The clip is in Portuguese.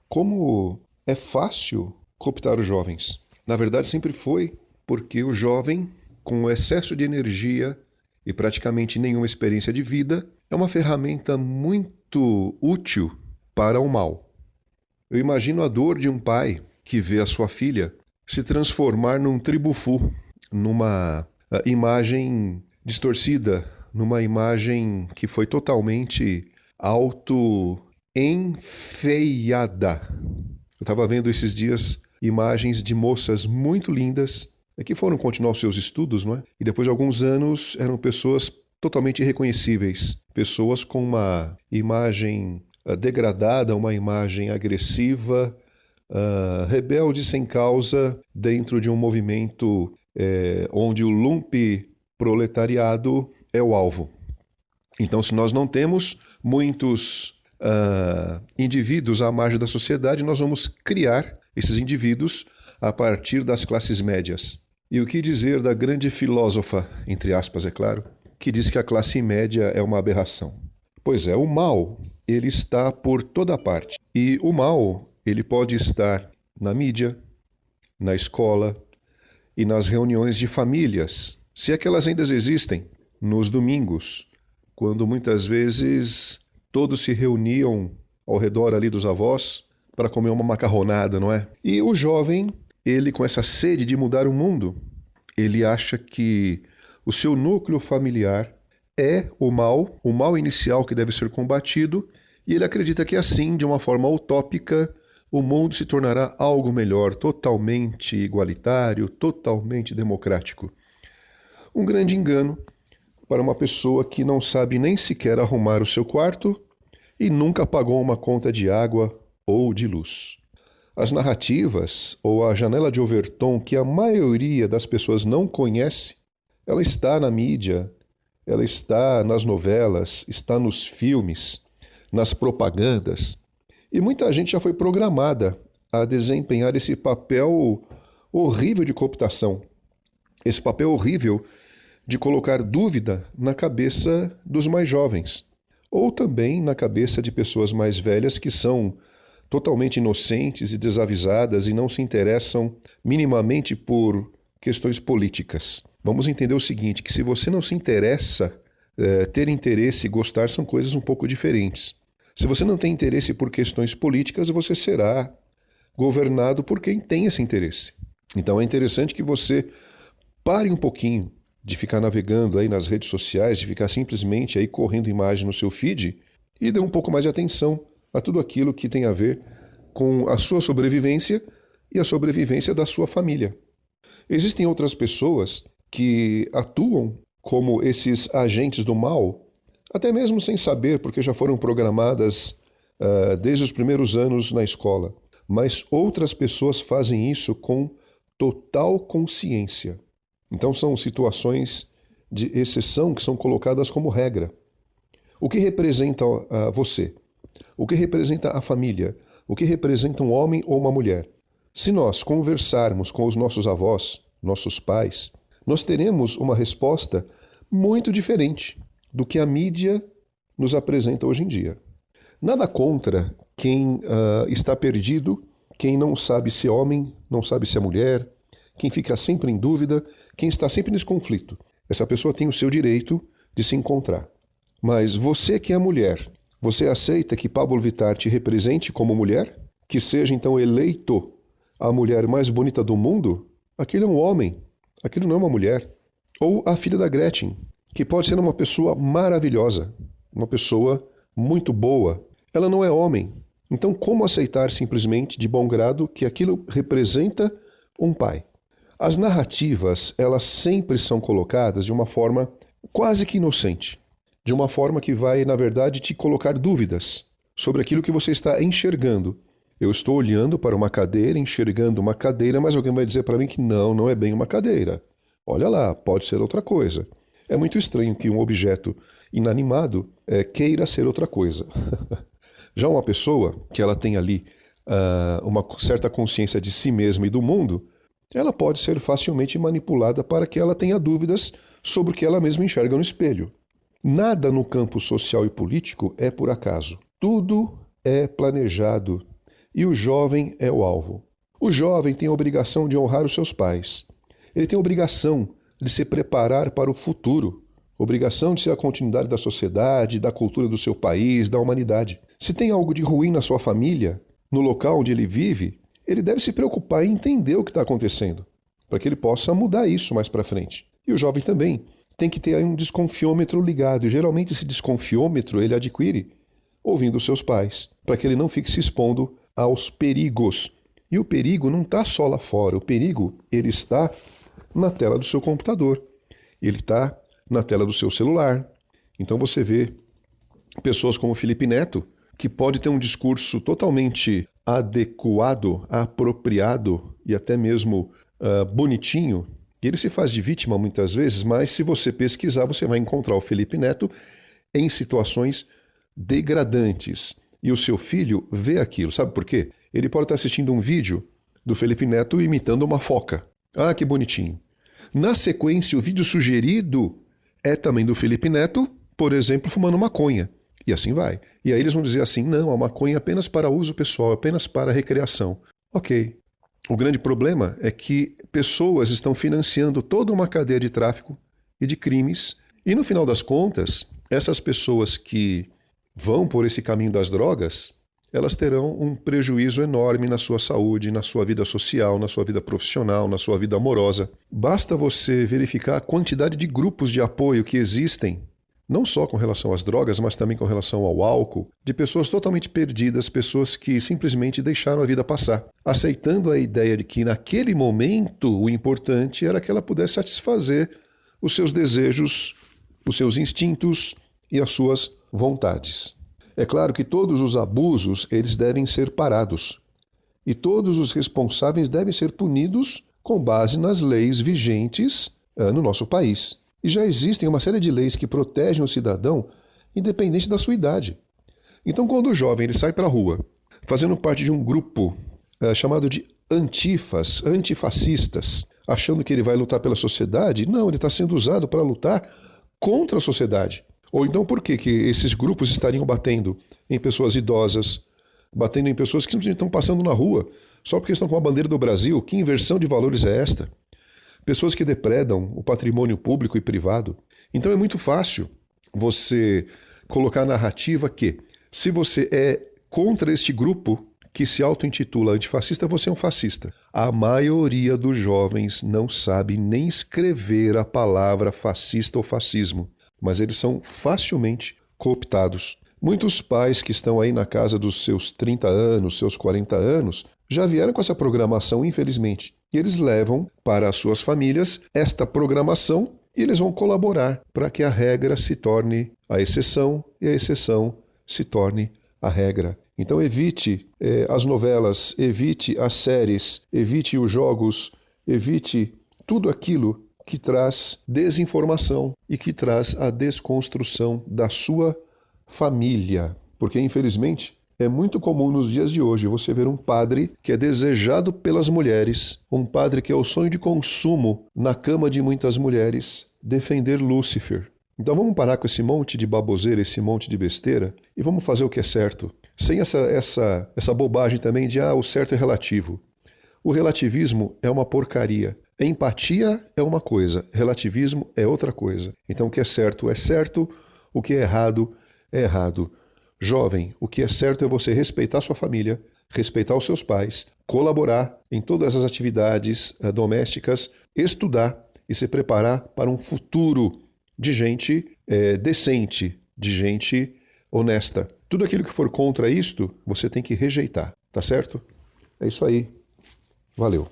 Como é fácil cooptar os jovens. Na verdade, sempre foi, porque o jovem, com excesso de energia e praticamente nenhuma experiência de vida, é uma ferramenta muito útil para o mal. Eu imagino a dor de um pai que vê a sua filha se transformar num tribufu, numa imagem distorcida, numa imagem que foi totalmente auto-enfeiada. Eu estava vendo esses dias imagens de moças muito lindas que foram continuar os seus estudos, não é? E depois de alguns anos eram pessoas totalmente irreconhecíveis, pessoas com uma imagem degradada, uma imagem agressiva, rebelde sem causa dentro de um movimento onde o lumpe-proletariado é o alvo. Então, se nós não temos muitos indivíduos à margem da sociedade, nós vamos criar esses indivíduos a partir das classes médias. E o que dizer da grande filósofa, entre aspas, é claro, que diz que a classe média é uma aberração? Pois é, o mal, ele está por toda parte. E o mal, ele pode estar na mídia, na escola e nas reuniões de famílias, se é que elas ainda existem, nos domingos, quando muitas vezes todos se reuniam ao redor ali dos avós para comer uma macarronada, não é? E o jovem, ele com essa sede de mudar o mundo, ele acha que o seu núcleo familiar é o mal inicial que deve ser combatido, e ele acredita que assim, de uma forma utópica, o mundo se tornará algo melhor, totalmente igualitário, totalmente democrático. Um grande engano para uma pessoa que não sabe nem sequer arrumar o seu quarto e nunca pagou uma conta de água ou de luz. As narrativas, ou a janela de Overton, que a maioria das pessoas não conhece, ela está na mídia, ela está nas novelas, está nos filmes, nas propagandas, e muita gente já foi programada a desempenhar esse papel horrível de cooptação, esse papel horrível de colocar dúvida na cabeça dos mais jovens, ou também na cabeça de pessoas mais velhas que são totalmente inocentes e desavisadas e não se interessam minimamente por questões políticas. Vamos entender o seguinte, que se você não se interessa, ter interesse e gostar são coisas um pouco diferentes. Se você não tem interesse por questões políticas, você será governado por quem tem esse interesse. Então é interessante que você pare um pouquinho de ficar navegando aí nas redes sociais, de ficar simplesmente aí correndo imagem no seu feed e dê um pouco mais de atenção a tudo aquilo que tem a ver com a sua sobrevivência e a sobrevivência da sua família. Existem outras pessoas que atuam como esses agentes do mal, até mesmo sem saber, porque já foram programadas desde os primeiros anos na escola. Mas outras pessoas fazem isso com total consciência. Então são situações de exceção que são colocadas como regra. O que representa você? O que representa a família? O que representa um homem ou uma mulher? Se nós conversarmos com os nossos avós, nossos pais, nós teremos uma resposta muito diferente do que a mídia nos apresenta hoje em dia. Nada contra quem está perdido, quem não sabe se é homem, não sabe se é mulher, quem fica sempre em dúvida, quem está sempre nesse conflito. Essa pessoa tem o seu direito de se encontrar. Mas você que é mulher, você aceita que Pablo Vittar te represente como mulher? Que seja então eleito a mulher mais bonita do mundo? Aquilo é um homem, aquilo não é uma mulher. Ou a filha da Gretchen, que pode ser uma pessoa maravilhosa, uma pessoa muito boa. Ela não é homem. Então como aceitar simplesmente de bom grado que aquilo representa um pai? As narrativas, elas sempre são colocadas de uma forma quase que inocente, de uma forma que vai, na verdade, te colocar dúvidas sobre aquilo que você está enxergando. Eu estou olhando para uma cadeira, enxergando uma cadeira, mas alguém vai dizer para mim que não é bem uma cadeira. Olha lá, pode ser outra coisa. É muito estranho que um objeto inanimado queira ser outra coisa. Já uma pessoa que ela tem ali uma certa consciência de si mesma e do mundo, ela pode ser facilmente manipulada para que ela tenha dúvidas sobre o que ela mesma enxerga no espelho. Nada no campo social e político é por acaso. Tudo é planejado e o jovem é o alvo. O jovem tem a obrigação de honrar os seus pais. Ele tem a obrigação de se preparar para o futuro. Obrigação de ser a continuidade da sociedade, da cultura do seu país, da humanidade. Se tem algo de ruim na sua família, no local onde ele vive, ele deve se preocupar em entender o que está acontecendo, para que ele possa mudar isso mais para frente. E o jovem também tem que ter aí um desconfiômetro ligado. E geralmente esse desconfiômetro ele adquire ouvindo os seus pais, para que ele não fique se expondo aos perigos. E o perigo não está só lá fora, o perigo ele está na tela do seu computador, ele está na tela do seu celular. Então você vê pessoas como Felipe Neto, que pode ter um discurso totalmente adequado, apropriado e até mesmo bonitinho. Ele se faz de vítima muitas vezes, mas se você pesquisar, você vai encontrar o Felipe Neto em situações degradantes. E o seu filho vê aquilo. Sabe por quê? Ele pode estar assistindo um vídeo do Felipe Neto imitando uma foca. Ah, que bonitinho. Na sequência, o vídeo sugerido é também do Felipe Neto, por exemplo, fumando maconha. E assim vai. E aí eles vão dizer assim, não, a maconha é apenas para uso pessoal, apenas para recreação. Ok. O grande problema é que pessoas estão financiando toda uma cadeia de tráfico e de crimes. E no final das contas, essas pessoas que vão por esse caminho das drogas, elas terão um prejuízo enorme na sua saúde, na sua vida social, na sua vida profissional, na sua vida amorosa. Basta você verificar a quantidade de grupos de apoio que existem, não só com relação às drogas, mas também com relação ao álcool, de pessoas totalmente perdidas, pessoas que simplesmente deixaram a vida passar, aceitando a ideia de que naquele momento o importante era que ela pudesse satisfazer os seus desejos, os seus instintos e as suas vontades. É claro que todos os abusos eles devem ser parados e todos os responsáveis devem ser punidos com base nas leis vigentes no nosso país. E já existem uma série de leis que protegem o cidadão independente da sua idade. Então, quando o jovem ele sai para a rua, fazendo parte de um grupo chamado de antifascistas, achando que ele vai lutar pela sociedade, não, ele está sendo usado para lutar contra a sociedade. Ou então por que esses grupos estariam batendo em pessoas idosas, batendo em pessoas que simplesmente estão passando na rua, só porque estão com a bandeira do Brasil? Que inversão de valores é esta? Pessoas que depredam o patrimônio público e privado. Então é muito fácil você colocar a narrativa que, se você é contra este grupo que se auto-intitula antifascista, você é um fascista. A maioria dos jovens não sabe nem escrever a palavra fascista ou fascismo, mas eles são facilmente cooptados. Muitos pais que estão aí na casa dos seus 30 anos, seus 40 anos, já vieram com essa programação, infelizmente. E eles levam para as suas famílias esta programação e eles vão colaborar para que a regra se torne a exceção e a exceção se torne a regra. Então evite as novelas, evite as séries, evite os jogos, evite tudo aquilo que traz desinformação e que traz a desconstrução da sua família. Porque, infelizmente, é muito comum nos dias de hoje você ver um padre que é desejado pelas mulheres, um padre que é o sonho de consumo na cama de muitas mulheres, defender Lúcifer. Então vamos parar com esse monte de baboseira, esse monte de besteira e vamos fazer o que é certo. Sem essa bobagem também de o certo é relativo. O relativismo é uma porcaria. Empatia é uma coisa, relativismo é outra coisa. Então o que é certo, o que é errado. Jovem, o que é certo é você respeitar sua família, respeitar os seus pais, colaborar em todas as atividades domésticas, estudar e se preparar para um futuro de gente decente, de gente honesta. Tudo aquilo que for contra isto, você tem que rejeitar, tá certo? É isso aí. Valeu.